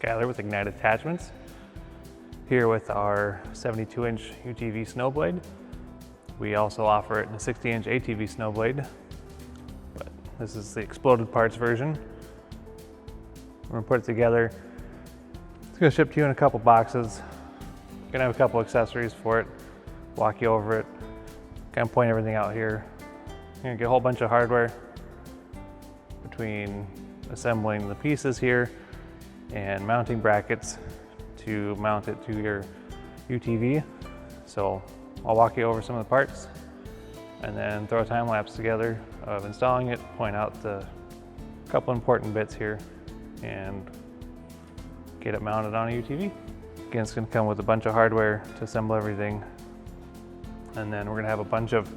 Skyler with Ignite Attachments, here with our 72-inch UTV Snowblade. We also offer it in a 60-inch ATV Snowblade, but this is the exploded parts version. We're gonna put it together. It's gonna ship to you in a couple boxes. Gonna have a couple accessories for it, walk you over it, kind of point everything out here. You're gonna get a whole bunch of hardware between assembling the pieces here and mounting brackets to mount it to your UTV. So I'll walk you over some of the parts and then throw a time lapse together of installing it, point out the couple important bits here and get it mounted on a UTV. Again, it's gonna come with a bunch of hardware to assemble everything. And then we're gonna have a bunch of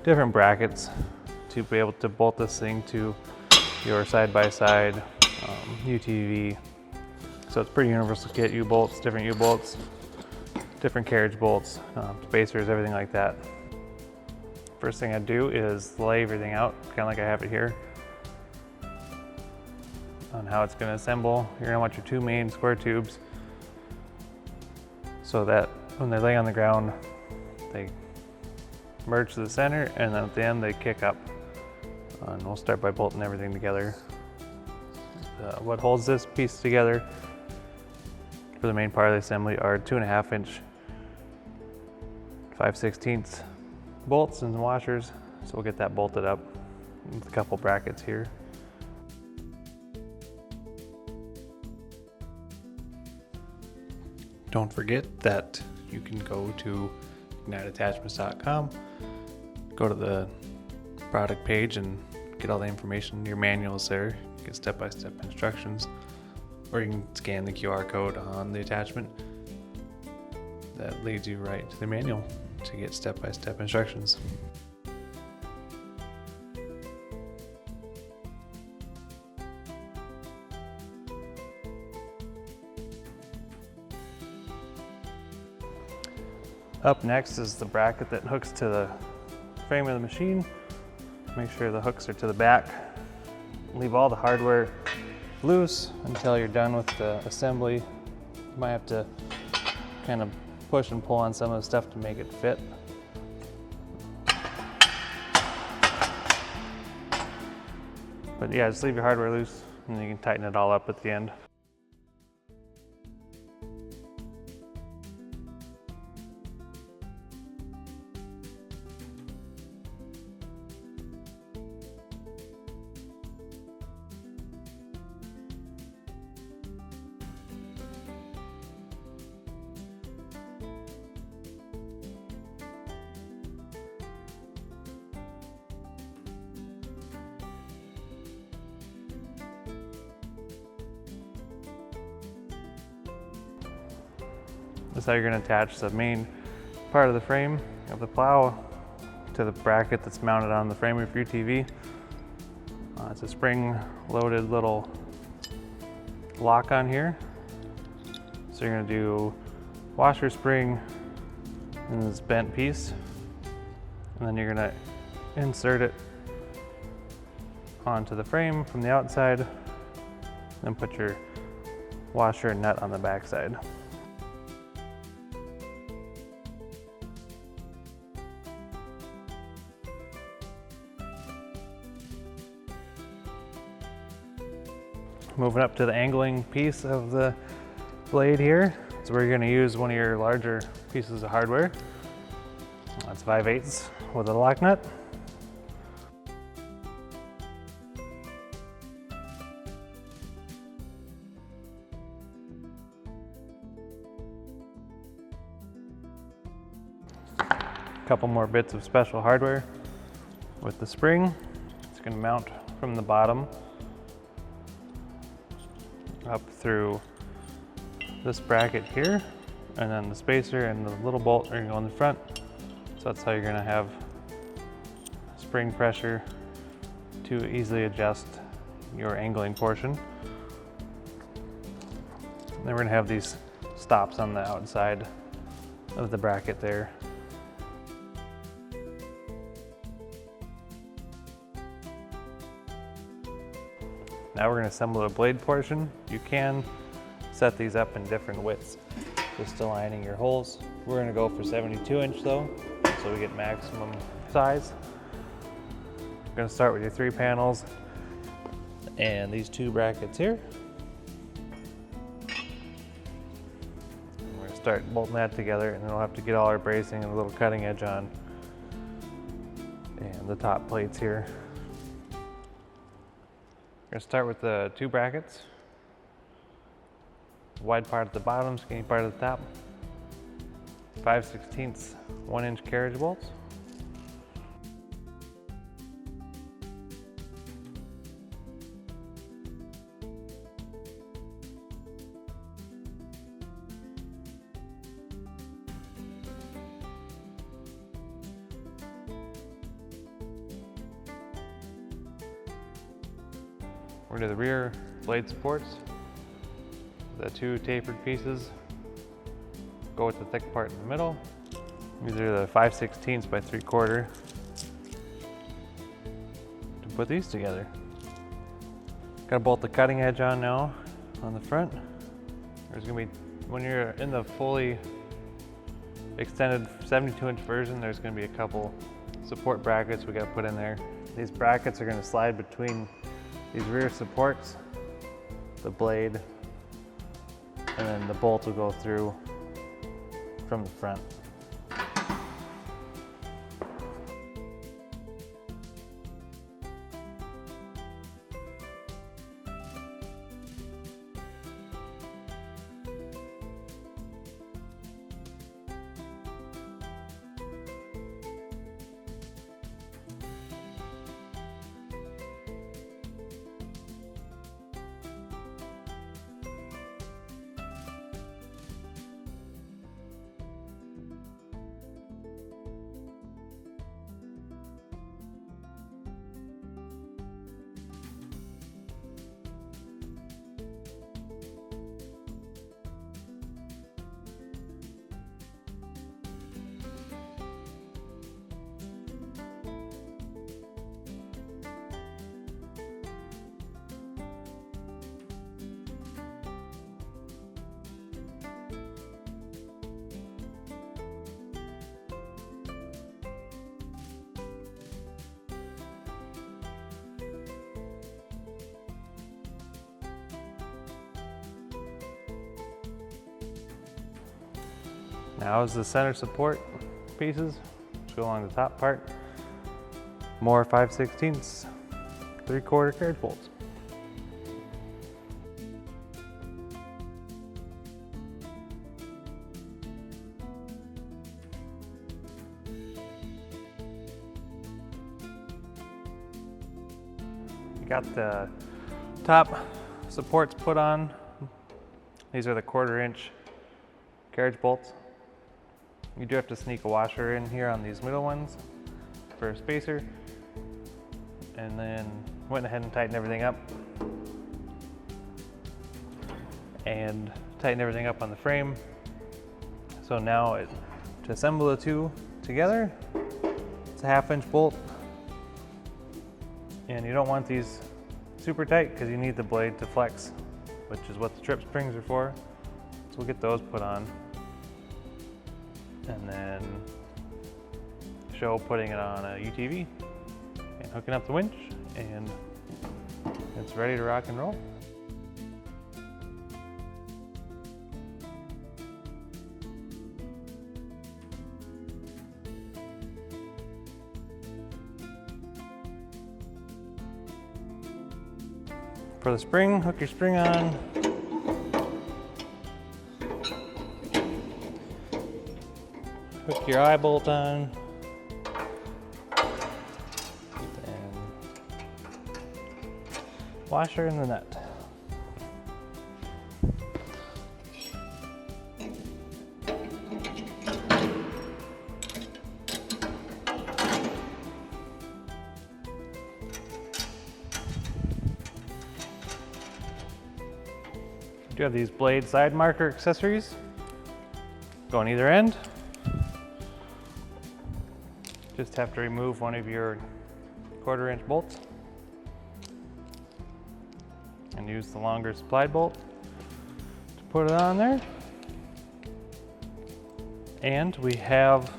different brackets to be able to bolt this thing to your side-by-side UTV. So it's pretty universal kit, U-bolts, different U-bolts, different carriage bolts, spacers, everything like that. First thing I do is lay everything out, kind of like I have it here, on how it's gonna assemble. You're gonna want your two main square tubes so that when they lay on the ground, they merge to the center, and then at the end they kick up. And we'll start by bolting everything together. What holds this piece together for the main part of the assembly are 2.5-inch 5/16 bolts and washers. So we'll get that bolted up with a couple brackets here. Don't forget that you can go to igniteattachments.com, go to the product page and get all the information. Your manual is there, you get step-by-step instructions, or you can scan the QR code on the attachment that leads you right to the manual to get step-by-step instructions. Up next is the bracket that hooks to the frame of the machine. Make sure the hooks are to the back. Leave all the hardware loose until you're done with the assembly. You might have to kind of push and pull on some of the stuff to make it fit. But yeah, just leave your hardware loose and you can tighten it all up at the end. This is how you're going to attach the main part of the frame of the plow to the bracket that's mounted on the frame of your UTV. It's a spring-loaded little lock on here. So you're going to do washer spring in this bent piece, and then you're going to insert it onto the frame from the outside, then put your washer and nut on the back side. Moving up to the angling piece of the blade here. So we're going to use one of your larger pieces of hardware. That's 5/8 with a lock nut. A couple more bits of special hardware with the spring. It's going to mount from the bottom up through this bracket here, and then the spacer and the little bolt are going to go in the front. So that's how you're going to have spring pressure to easily adjust your angling portion. And then we're going to have these stops on the outside of the bracket there. Now we're going to assemble the blade portion. You can set these up in different widths, just aligning your holes. We're gonna go for 72-inch though, so we get maximum size. We're gonna start with your 3 panels and these 2 brackets here. We're gonna start bolting that together, and then we'll have to get all our bracing and a little cutting edge on, and the top plates here. We're gonna start with the 2 brackets. Wide part at the bottom, skinny part at the top. 5/16 1-inch carriage bolts. We're gonna do the rear blade supports. The 2 tapered pieces. Go with the thick part in the middle. These are the 5/16 by 3/4 to put these together. Gotta bolt the cutting edge on now on the front. There's gonna be, when you're in the fully extended 72-inch version, there's gonna be a couple support brackets we gotta put in there. These brackets are gonna slide between these rear supports, the blade, and then the bolt will go through from the front. Now is the center support pieces, which go along the top part. More 5/16 3/4 carriage bolts. You got the top supports put on. These are the 1/4-inch carriage bolts. You do have to sneak a washer in here on these middle ones for a spacer. And then went ahead and tightened everything up. And tighten everything up on the frame. So now to assemble the 2 together, it's a 1/2-inch bolt. And you don't want these super tight because you need the blade to flex, which is what the trip springs are for. So we'll get those put on. And then show putting it on a UTV and hooking up the winch, and it's ready to rock and roll. For the spring, hook your spring on. Hook your eye bolt on. And washer in the nut. You do have these blade side marker accessories. Go on either end. Just have to remove one of your 1/4-inch bolts and use the longer supplied bolt to put it on there. And we have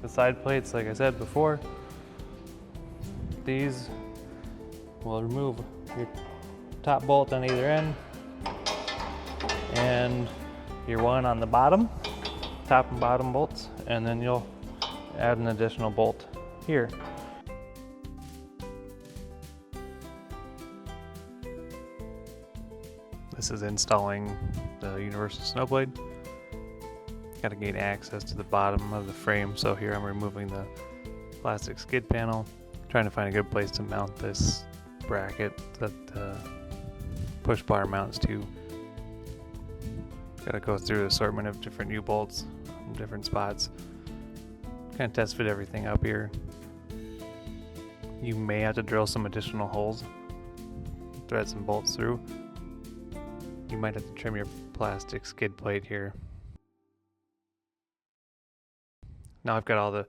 the side plates, like I said before. These will remove your top bolt on either end and your one on the bottom, top and bottom bolts, and then you'll add an additional bolt here. This is installing the universal snowblade. Got to gain access to the bottom of the frame, so here I'm removing the plastic skid panel, trying to find a good place to mount this bracket that the push bar mounts to. Got to go through an assortment of different U-bolts from different spots, kind of test fit everything up here. You may have to drill some additional holes, thread some bolts through. You might have to trim your plastic skid plate here. Now I've got all the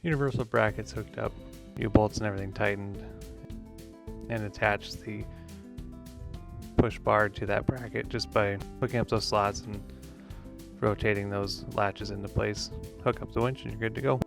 universal brackets hooked up, U-bolts and everything tightened, and attached the push bar to that bracket just by hooking up those slots and rotating those latches into place. Hook up the winch and you're good to go.